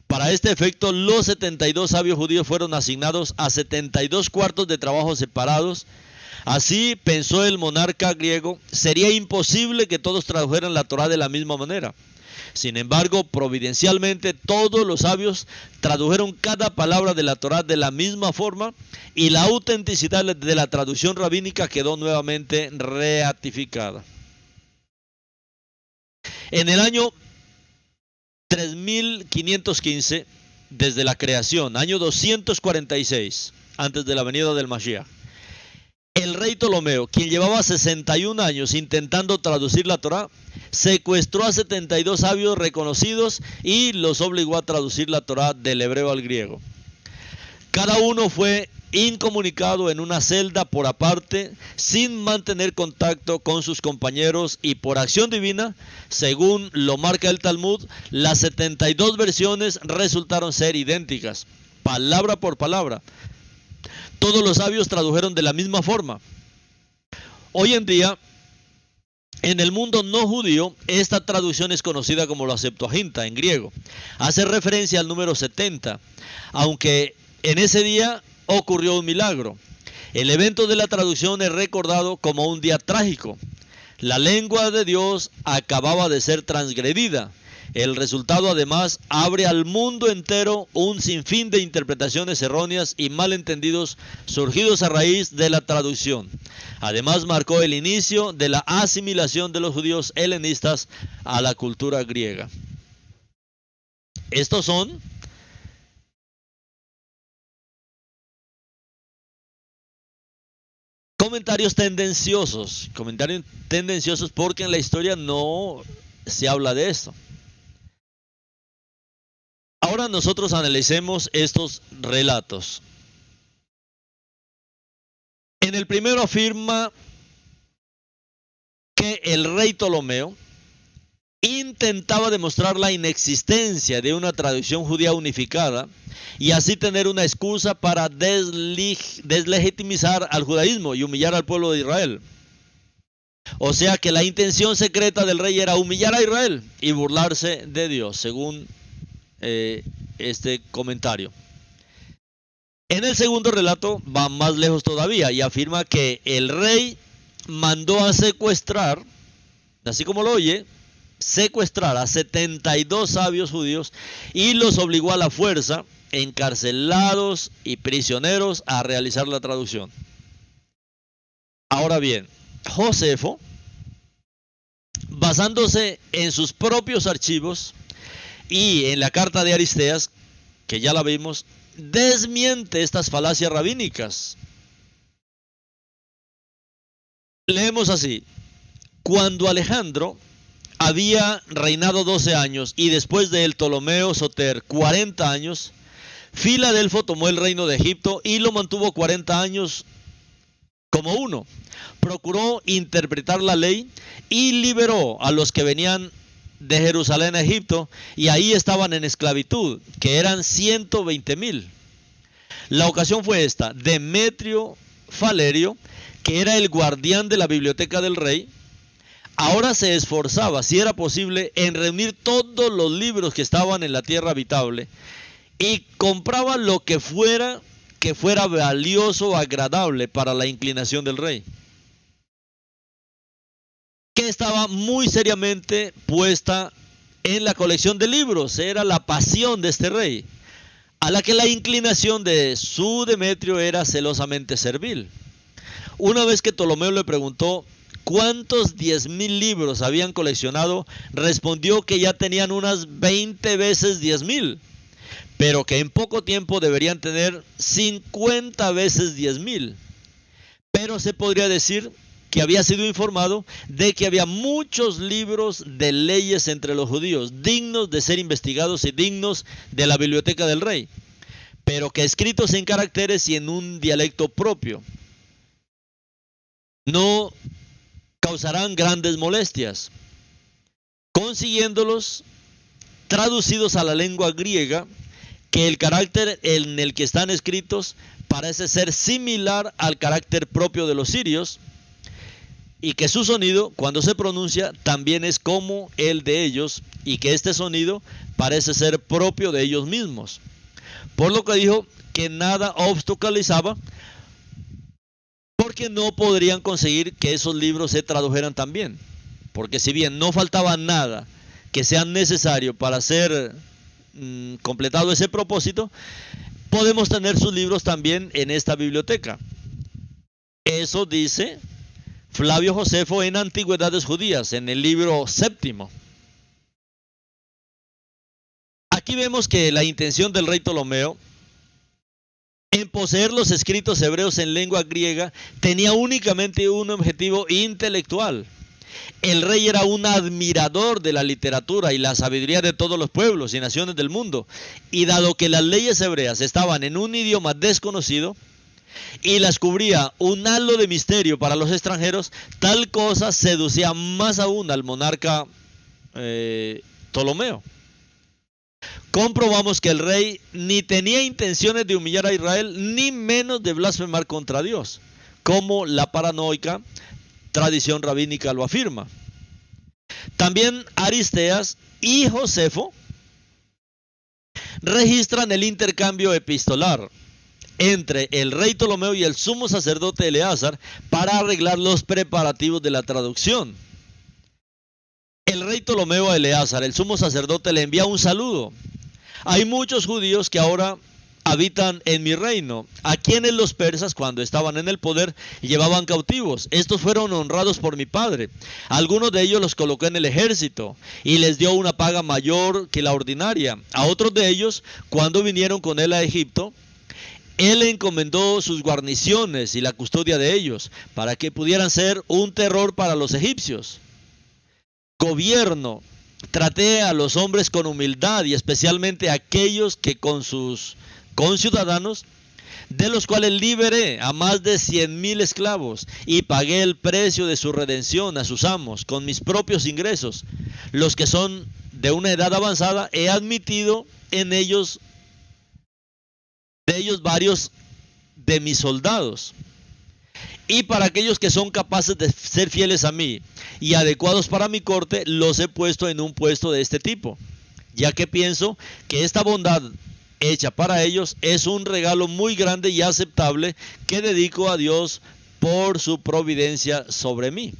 Speaker 1: Para este efecto, los 72 sabios judíos fueron asignados a 72 cuartos de trabajo separados. Así pensó el monarca griego, sería imposible que todos tradujeran la Torá de la misma manera. Sin embargo, providencialmente, todos los sabios tradujeron cada palabra de la Torá de la misma forma y la autenticidad de la traducción rabínica quedó nuevamente ratificada. En el año 3515, desde la creación, año 246, antes de la venida del Mashiach, el rey Ptolomeo, quien llevaba 61 años intentando traducir la Torá, secuestró a 72 sabios reconocidos y los obligó a traducir la Torá del hebreo al griego. Cada uno fue incomunicado en una celda por aparte, sin mantener contacto con sus compañeros, y por acción divina, según lo marca el Talmud, las 72 versiones resultaron ser idénticas, palabra por palabra. Todos los sabios tradujeron de la misma forma. Hoy en día, en el mundo no judío, esta traducción es conocida como la Septuaginta en griego. Hace referencia al número 70, aunque en ese día ocurrió un milagro. El evento de la traducción es recordado como un día trágico. La lengua de Dios acababa de ser transgredida. El resultado, además, abre al mundo entero un sinfín de interpretaciones erróneas y malentendidos surgidos a raíz de la traducción. Además, marcó el inicio de la asimilación de los judíos helenistas a la cultura griega. Estos son comentarios tendenciosos porque en la historia no se habla de esto. Ahora nosotros analicemos estos relatos. En el primero afirma que el rey Ptolomeo intentaba demostrar la inexistencia de una traducción judía unificada y así tener una excusa para deslegitimizar al judaísmo y humillar al pueblo de Israel. O sea que la intención secreta del rey era humillar a Israel y burlarse de Dios, según este comentario. En el segundo relato va más lejos todavía y afirma que el rey mandó a secuestrar, así como lo oye, secuestrar a 72 sabios judíos y los obligó a la fuerza, encarcelados y prisioneros, a realizar la traducción. Ahora bien, Josefo, basándose en sus propios archivos y en la carta de Aristeas, que ya la vimos, desmiente estas falacias rabínicas. Leemos así: cuando Alejandro había reinado 12 años y después de él Ptolomeo Soter 40 años, Filadelfo tomó el reino de Egipto y lo mantuvo 40 años como uno. Procuró interpretar la ley y liberó a los que venían de Jerusalén a Egipto y ahí estaban en esclavitud, que eran 120,000. La ocasión fue esta: Demetrio Falerio, que era el guardián de la biblioteca del rey, ahora se esforzaba, si era posible, en reunir todos los libros que estaban en la tierra habitable y compraba lo que fuera valioso o agradable para la inclinación del rey, que estaba muy seriamente puesta en la colección de libros. Era la pasión de este rey, a la que la inclinación de su Demetrio era celosamente servil. Una vez que Ptolomeo le preguntó cuántos 10,000 libros habían coleccionado, respondió que ya tenían unas 20 veces 10,000, pero que en poco tiempo deberían tener 50 veces 10,000. Pero se podría decir que había sido informado de que había muchos libros de leyes entre los judíos, dignos de ser investigados y dignos de la biblioteca del rey, pero que escritos en caracteres y en un dialecto propio, no causarán grandes molestias. Consiguiéndolos traducidos a la lengua griega, que el carácter en el que están escritos parece ser similar al carácter propio de los sirios, y que su sonido, cuando se pronuncia, también es como el de ellos, y que este sonido parece ser propio de ellos mismos. Por lo que dijo que nada obstaculizaba, porque no podrían conseguir que esos libros se tradujeran también. Porque si bien no faltaba nada que sea necesario para ser completado ese propósito, podemos tener sus libros también en esta biblioteca. Eso dice Flavio Josefo en Antigüedades Judías, en el libro 7. Aquí vemos que la intención del rey Ptolomeo en poseer los escritos hebreos en lengua griega tenía únicamente un objetivo intelectual. El rey era un admirador de la literatura y la sabiduría de todos los pueblos y naciones del mundo, y dado que las leyes hebreas estaban en un idioma desconocido y las cubría un halo de misterio para los extranjeros, tal cosa seducía más aún al monarca Ptolomeo. Comprobamos que el rey ni tenía intenciones de humillar a Israel, ni menos de blasfemar contra Dios, como la paranoica tradición rabínica lo afirma. También Aristeas y Josefo registran el intercambio epistolar entre el rey Ptolomeo y el sumo sacerdote Eleazar para arreglar los preparativos de la traducción. El rey Ptolomeo a Eleazar, el sumo sacerdote, le envía un saludo: hay muchos judíos que ahora habitan en mi reino, a quienes los persas, cuando estaban en el poder, llevaban cautivos. Estos fueron honrados por mi padre. Algunos de ellos los colocó en el ejército y les dio una paga mayor que la ordinaria. A otros de ellos, cuando vinieron con él a Egipto, Él encomendó sus guarniciones y la custodia de ellos, para que pudieran ser un terror para los egipcios. Gobierno, traté a los hombres con humildad, y especialmente a aquellos que con sus conciudadanos, de los cuales liberé a más de 100,000 esclavos, y pagué el precio de su redención a sus amos con mis propios ingresos. Los que son de una edad avanzada, he admitido en ellos, de ellos varios de mis soldados. Y para aquellos que son capaces de ser fieles a mí y adecuados para mi corte, los he puesto en un puesto de este tipo, ya que pienso que esta bondad hecha para ellos es un regalo muy grande y aceptable que dedico a Dios por su providencia sobre mí.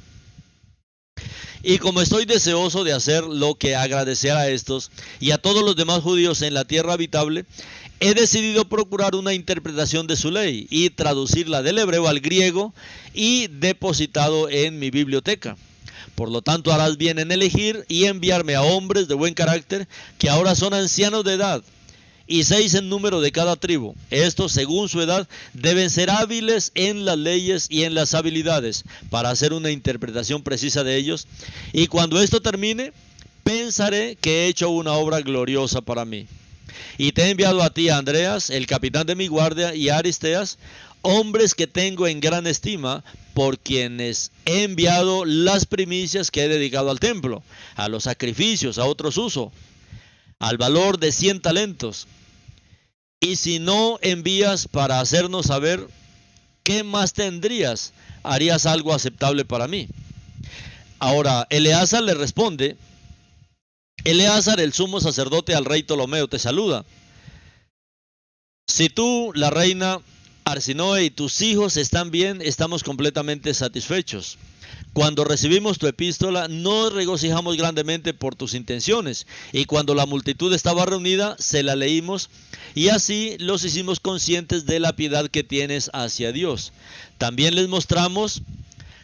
Speaker 1: Y como estoy deseoso de hacer lo que agradecer a estos y a todos los demás judíos en la tierra habitable, he decidido procurar una interpretación de su ley y traducirla del hebreo al griego y depositado en mi biblioteca. Por lo tanto, harás bien en elegir y enviarme a hombres de buen carácter que ahora son ancianos de edad, y 6 en número de cada tribu. Estos, según su edad, deben ser hábiles en las leyes y en las habilidades para hacer una interpretación precisa de ellos. Y cuando esto termine, pensaré que he hecho una obra gloriosa para mí. Y te he enviado a ti, a Andreas, el capitán de mi guardia, y a Aristeas, hombres que tengo en gran estima, por quienes he enviado las primicias que he dedicado al templo, a los sacrificios, a otros usos, al valor de 100 talentos. Y si no envías para hacernos saber, ¿qué más tendrías? Harías algo aceptable para mí. Ahora, Eleazar le responde: Eleazar, el sumo sacerdote, al rey Ptolomeo, te saluda. Si tú, la reina Arsinoe, y tus hijos están bien, estamos completamente satisfechos. Cuando recibimos tu epístola, nos regocijamos grandemente por tus intenciones, y cuando la multitud estaba reunida, se la leímos, y así los hicimos conscientes de la piedad que tienes hacia Dios. También les mostramos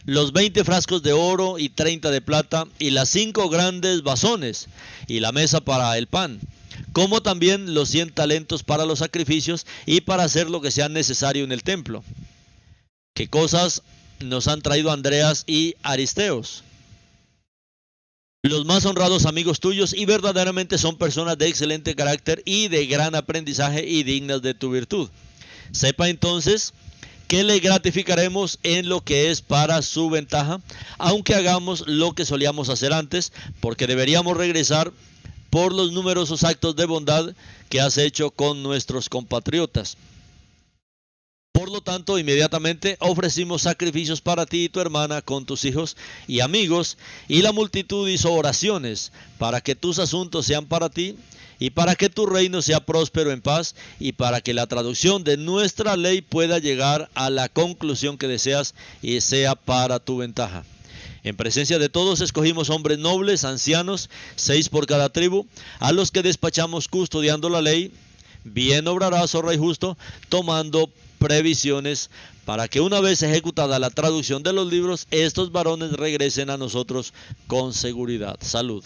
Speaker 1: los 20 frascos de oro y 30 de plata, y las 5 grandes bazones, y la mesa para el pan, como también los 100 talentos para los sacrificios y para hacer lo que sea necesario en el templo. ¿Qué cosas nos han traído Andreas y Aristeos, los más honrados amigos tuyos, y verdaderamente son personas de excelente carácter y de gran aprendizaje y dignas de tu virtud? Sepa entonces que le gratificaremos en lo que es para su ventaja, aunque hagamos lo que solíamos hacer antes, porque deberíamos regresar por los numerosos actos de bondad que has hecho con nuestros compatriotas. Por lo tanto, inmediatamente ofrecimos sacrificios para ti y tu hermana con tus hijos y amigos, y la multitud hizo oraciones para que tus asuntos sean para ti, y para que tu reino sea próspero en paz, y para que la traducción de nuestra ley pueda llegar a la conclusión que deseas y sea para tu ventaja. En presencia de todos escogimos hombres nobles, ancianos, 6 por cada tribu, a los que despachamos custodiando la ley. Bien obrarás, oh Rey justo, tomando previsiones para que una vez ejecutada la traducción de los libros, estos varones regresen a nosotros con seguridad. Salud.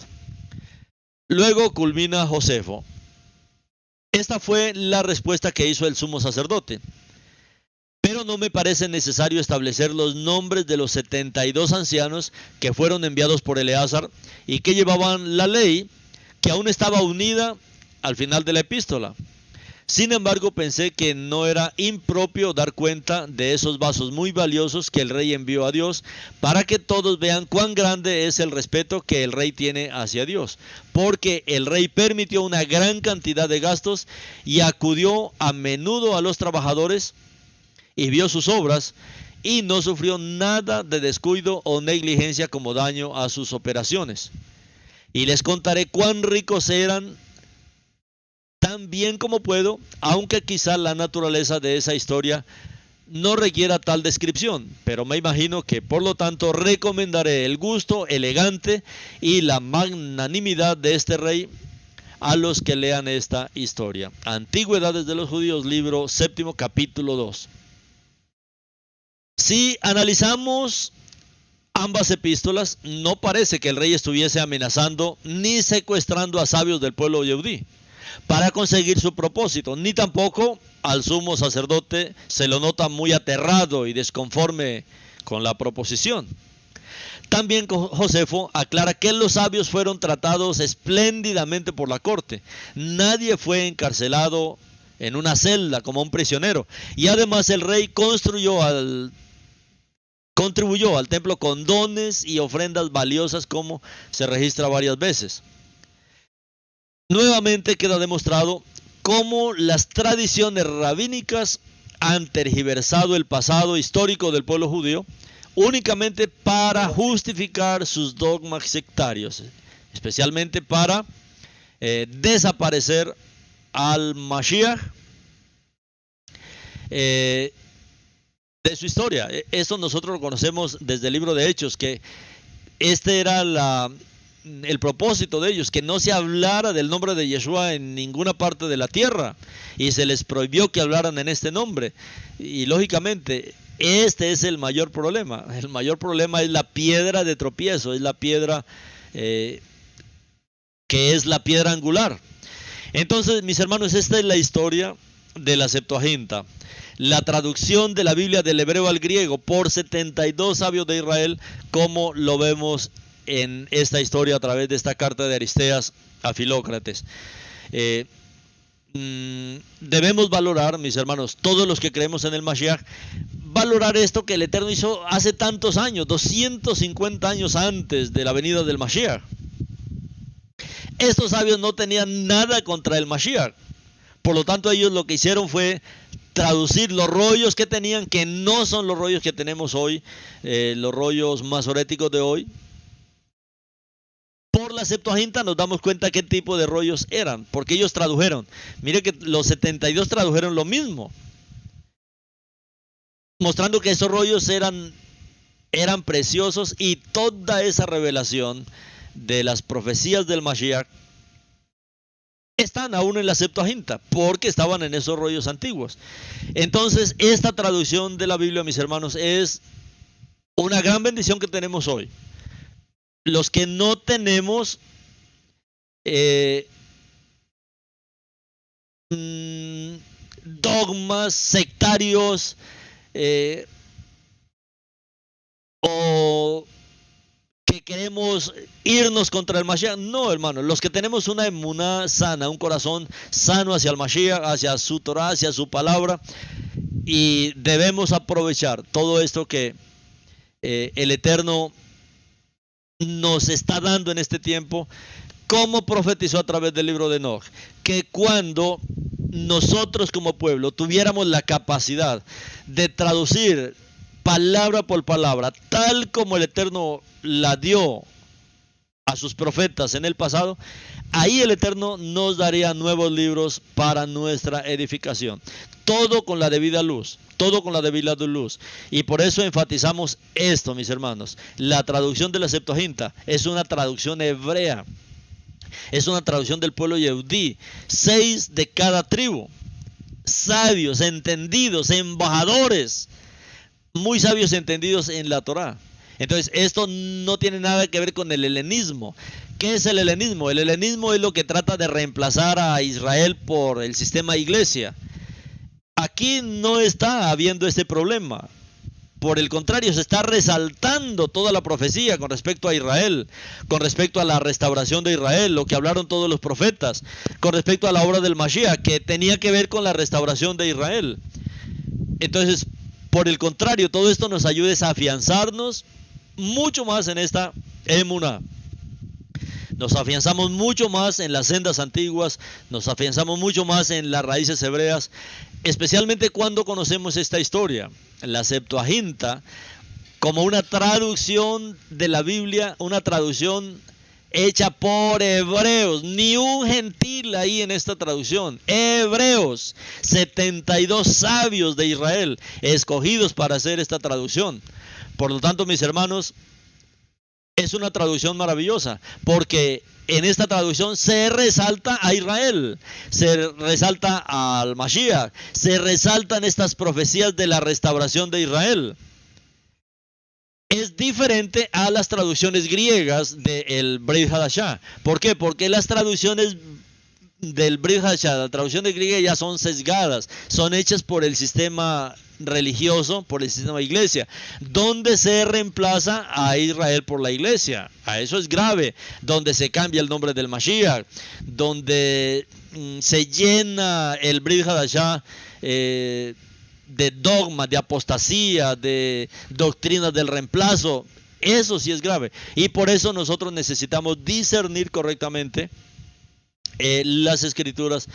Speaker 1: Luego culmina Josefo. Esta fue la respuesta que hizo el sumo sacerdote. Pero no me parece necesario establecer los nombres de los 72 ancianos que fueron enviados por Eleazar y que llevaban la ley, que aún estaba unida al final de la epístola. Sin embargo, pensé que no era impropio dar cuenta de esos vasos muy valiosos que el rey envió a Dios, para que todos vean cuán grande es el respeto que el rey tiene hacia Dios, porque el rey permitió una gran cantidad de gastos y acudió a menudo a los trabajadores y vio sus obras, y no sufrió nada de descuido o negligencia como daño a sus operaciones. Y les contaré cuán ricos eran tan bien como puedo, aunque quizá la naturaleza de esa historia no requiera tal descripción, pero me imagino que por lo tanto recomendaré el gusto elegante y la magnanimidad de este rey a los que lean esta historia. Antigüedades de los Judíos, libro 7, capítulo 2. Si analizamos ambas epístolas, no parece que el rey estuviese amenazando ni secuestrando a sabios del pueblo yehudí para conseguir su propósito, ni tampoco al sumo sacerdote se lo nota muy aterrado y desconforme con la proposición. También Josefo aclara que los sabios fueron tratados espléndidamente por la corte. Nadie fue encarcelado en una celda como un prisionero. Y además el rey contribuyó al templo con dones y ofrendas valiosas, como se registra varias veces. Nuevamente queda demostrado cómo las tradiciones rabínicas han tergiversado el pasado histórico del pueblo judío únicamente para justificar sus dogmas sectarios, especialmente para desaparecer al Mashiach de su historia. Esto nosotros lo conocemos desde el libro de Hechos, que este era el propósito de ellos, que no se hablara del nombre de Yeshua en ninguna parte de la tierra, y se les prohibió que hablaran en este nombre. Y lógicamente este es el mayor problema. El mayor problema es la piedra de tropiezo, es la piedra que es la piedra angular. Entonces, mis hermanos, esta es la historia de la Septuaginta, la traducción de la Biblia del hebreo al griego por 72 sabios de Israel, como lo vemos en esta historia a través de esta carta de Aristeas a Filócrates. Debemos valorar, mis hermanos, todos los que creemos en el Mashiach, valorar esto que el Eterno hizo hace tantos años, 250 años antes de la venida del Mashiach. Estos sabios no tenían nada contra el Mashiach. Por lo tanto, ellos lo que hicieron fue traducir los rollos que tenían, que no son los rollos que tenemos hoy, los rollos masoréticos de hoy. Por la Septuaginta nos damos cuenta qué tipo de rollos eran, porque ellos tradujeron. Mire que los 72 tradujeron lo mismo, mostrando que esos rollos eran preciosos, y toda esa revelación de las profecías del Mashiach están aún en la Septuaginta, porque estaban en esos rollos antiguos. Entonces, esta traducción de la Biblia, mis hermanos, es una gran bendición que tenemos hoy. Los que no tenemos dogmas sectarios o que queremos irnos contra el Mashiach. No, hermano, los que tenemos una emuná sana, un corazón sano hacia el Mashiach, hacia su Torah, hacia su palabra, y debemos aprovechar todo esto que el Eterno nos está dando en este tiempo, como profetizó a través del libro de Enoch, que cuando nosotros como pueblo tuviéramos la capacidad de traducir palabra por palabra, tal como el Eterno la dio a sus profetas en el pasado, ahí el Eterno nos daría nuevos libros para nuestra edificación. Todo con la debida luz, todo con la debida luz. Y por eso enfatizamos esto, mis hermanos. La traducción de la Septuaginta es una traducción hebrea. Es una traducción del pueblo Yehudí. 6 de cada tribu. Sabios, entendidos, embajadores. Muy sabios, entendidos en la Torá. Entonces, esto no tiene nada que ver con el helenismo. ¿Qué es el helenismo? El helenismo es lo que trata de reemplazar a Israel por el sistema iglesia. Aquí no está habiendo este problema. Por el contrario, se está resaltando toda la profecía con respecto a Israel, con respecto a la restauración de Israel, lo que hablaron todos los profetas, con respecto a la obra del Mashiach, que tenía que ver con la restauración de Israel. Entonces, por el contrario, todo esto nos ayuda a afianzarnos mucho más en esta emuná. Nos afianzamos mucho más en las sendas antiguas, nos afianzamos mucho más en las raíces hebreas, especialmente cuando conocemos esta historia, la Septuaginta, como una traducción de la Biblia, una traducción hecha por hebreos, ni un gentil ahí en esta traducción, hebreos, 72 sabios de Israel, escogidos para hacer esta traducción. Por lo tanto, mis hermanos, es una traducción maravillosa, porque en esta traducción se resalta a Israel, se resalta al Mashiach, se resaltan estas profecías de la restauración de Israel. Es diferente a las traducciones griegas del Brit Hadashah. ¿Por qué? Porque las traducciones del Brit Hadashah, la traducción de griega, ya son sesgadas, son hechas por el sistema religioso, por el sistema de iglesia, donde se reemplaza a Israel por la iglesia. A eso es grave, donde se cambia el nombre del Mashiach, donde se llena el Brit Hadashah de dogmas, de apostasía, de doctrinas del reemplazo. Eso sí es grave, y por eso nosotros necesitamos discernir correctamente las escrituras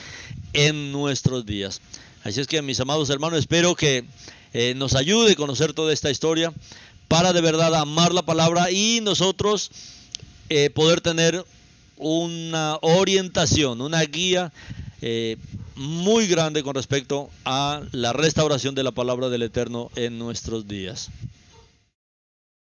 Speaker 1: en nuestros días. Así es que, mis amados hermanos, espero que nos ayude a conocer toda esta historia para de verdad amar la palabra y nosotros poder tener una orientación, una guía muy grande con respecto a la restauración de la palabra del Eterno en nuestros días.